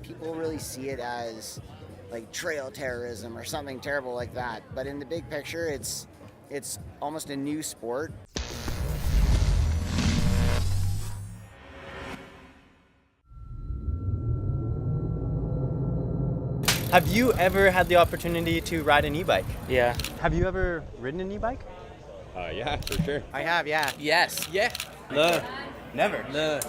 people really see it as like trail terrorism or something terrible like that. But in the big picture, it's almost a new sport. Have you ever had the opportunity to ride an e-bike? Yeah. Have you ever ridden an e-bike? Yeah, for sure. I have, yeah. Yes. Yeah. No, Never. no.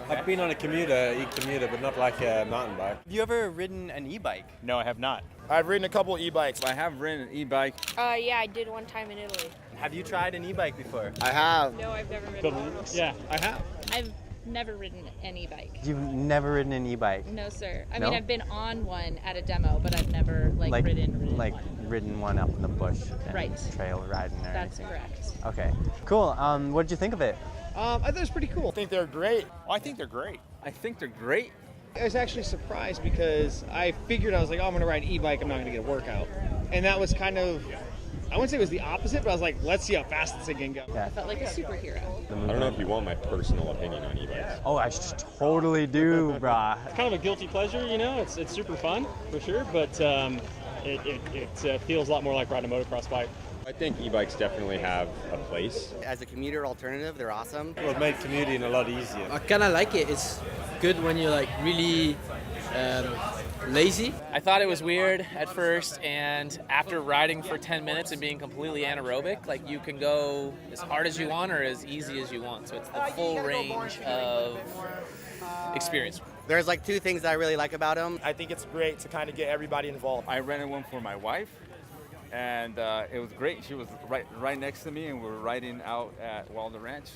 I've been on a e-commuter, but not like a mountain bike. Have you ever ridden an e-bike? No, I have not. I've ridden a couple e-bikes. I have ridden an e-bike. Yeah, I did one time in Italy. Have you tried an e-bike before? I have. No, I've never ridden one. Yeah, I have. I've never ridden an e-bike. You've never ridden an e-bike? No, sir. I No? mean, I've been on one at a demo, but I've never ridden one up in the bush. And Right. Trail riding or That's anything. correct. Okay. Cool. What did you think of it? I thought it was pretty cool. I think they're great. I think they're great. I think they're great. I was actually surprised because I figured I was like, oh, I'm going to ride an e-bike. I'm not going to get a workout. And that was kind of, I wouldn't say it was the opposite, but I was like, let's see how fast this thing can go. Yeah. I felt like a superhero. I don't know if you want my personal opinion on e-bikes. Oh, I totally do, brah. It's kind of a guilty pleasure, you know. It's super fun for sure, but it feels a lot more like riding a motocross bike. I think e-bikes definitely have a place. As a commuter alternative, they're awesome. Well, it made commuting a lot easier. I kind of like it. It's good when you're like really lazy. I thought it was weird at first, and after riding for 10 minutes and being completely anaerobic, like you can go as hard as you want or as easy as you want. So it's the full range of experience. There's like two things that I really like about them. I think it's great to kind of get everybody involved. I rented one for my wife, and it was great. She was right next to me, and we were riding out at Wilder Ranch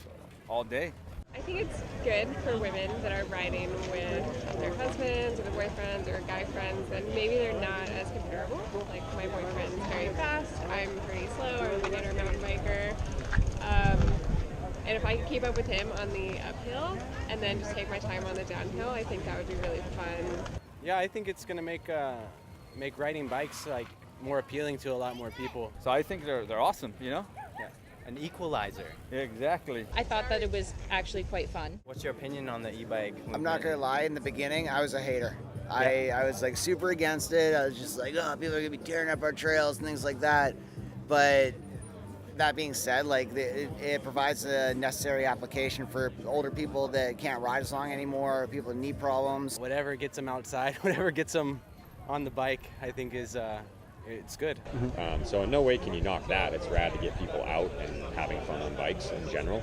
all day. I think it's good for women that are riding with their husbands or their boyfriends or guy friends, and maybe they're not as comparable. Like my boyfriend's very fast, I'm pretty slow, I'm a beginner mountain biker. And if I could keep up with him on the uphill and then just take my time on the downhill, I think that would be really fun. Yeah, I think it's going to make riding bikes like more appealing to a lot more people. So I think they're awesome, you know? Yeah. An equalizer. Exactly. I thought that it was actually quite fun. What's your opinion on the e-bike movement? I'm not gonna lie, in the beginning, I was a hater. I was like super against it. I was just like, oh, people are gonna be tearing up our trails and things like that. But that being said, like it provides a necessary application for older people that can't ride as long anymore, people with knee problems. Whatever gets them outside, whatever gets them on the bike, I think is it's good. So in no way can you knock that. It's rad to get people out and having fun on bikes in general.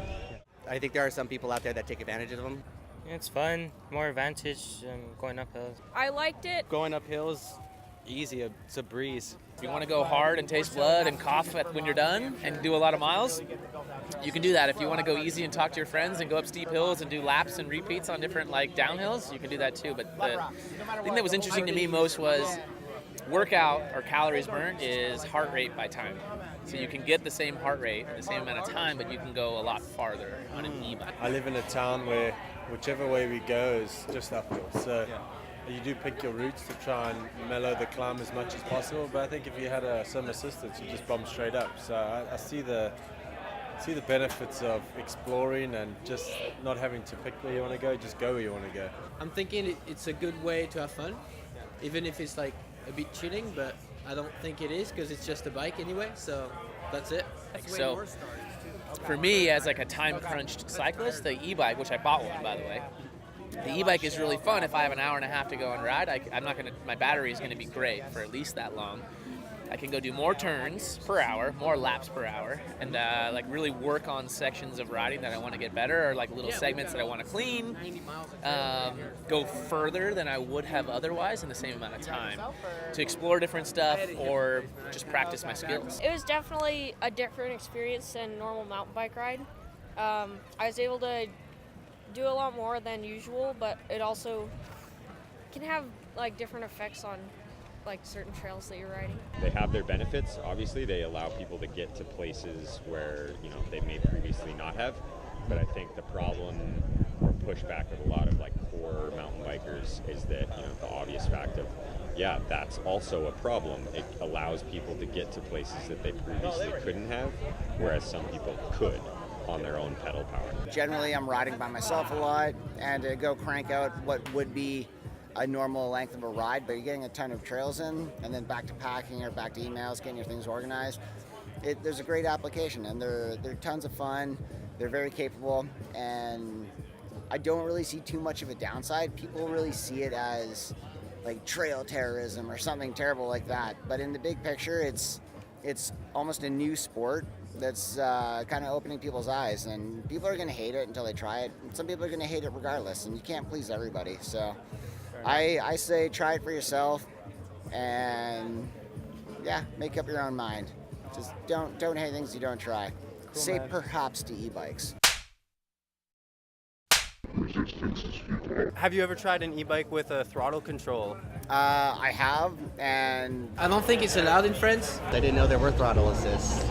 I think there are some people out there that take advantage of them. It's fun, more advantage than going up hills. I liked it. Going up hills, easy, it's a breeze. If you want to go hard and taste blood and cough when you're done and do a lot of miles, you can do that. If you want to go easy and talk to your friends and go up steep hills and do laps and repeats on different like downhills, you can do that too. But the thing that was interesting to me most was workout or calories burnt is heart rate by time. So you can get the same heart rate in the same amount of time, but you can go a lot farther on an e-bike. I live in a town where whichever way we go is just uphill. So you do pick your routes to try and mellow the climb as much as possible. But I think if you had some assistance, you just bomb straight up. So I see the benefits of exploring and just not having to pick where you want to go, just go where you want to go. I'm thinking it's a good way to have fun, even if it's like a bit cheating, but I don't think it is because it's just a bike anyway, so that's it. So for me, as like a time-crunched cyclist, the e-bike, which I bought one by the way, the e-bike is really fun. If I have an hour and a half to go and ride, my battery is going to be great for at least that long. I can go do more turns per hour, more laps per hour, and like really work on sections of riding that I want to get better, or like little segments that I want to clean. Go further than I would have otherwise in the same amount of time to explore different stuff or just practice my skills. It was definitely a different experience than a normal mountain bike ride. I was able to do a lot more than usual, but it also can have like different effects on like certain trails that you're riding. They have their benefits. Obviously, they allow people to get to places where they may previously not have. But I think the problem or pushback of a lot of like core mountain bikers is that the obvious fact of that's also a problem. It allows people to get to places that they previously couldn't have, whereas some people could on their own pedal power. Generally, I'm riding by myself a lot, and to go crank out what would be a normal length of a ride, but you're getting a ton of trails in, and then back to packing or back to emails, getting your things organized. There's a great application, and they're tons of fun. They're very capable, and I don't really see too much of a downside. People really see it as like trail terrorism or something terrible like that. But in the big picture, it's almost a new sport that's kind of opening people's eyes, and people are going to hate it until they try it. And some people are going to hate it regardless, and you can't please everybody. So I say try it for yourself, and yeah, make up your own mind. Just don't hate things you don't try. Cool, Say man. perhaps to e-bikes. Have you ever tried an e-bike with a throttle control? I have, and I don't think it's allowed in France. I didn't know there were throttle assists.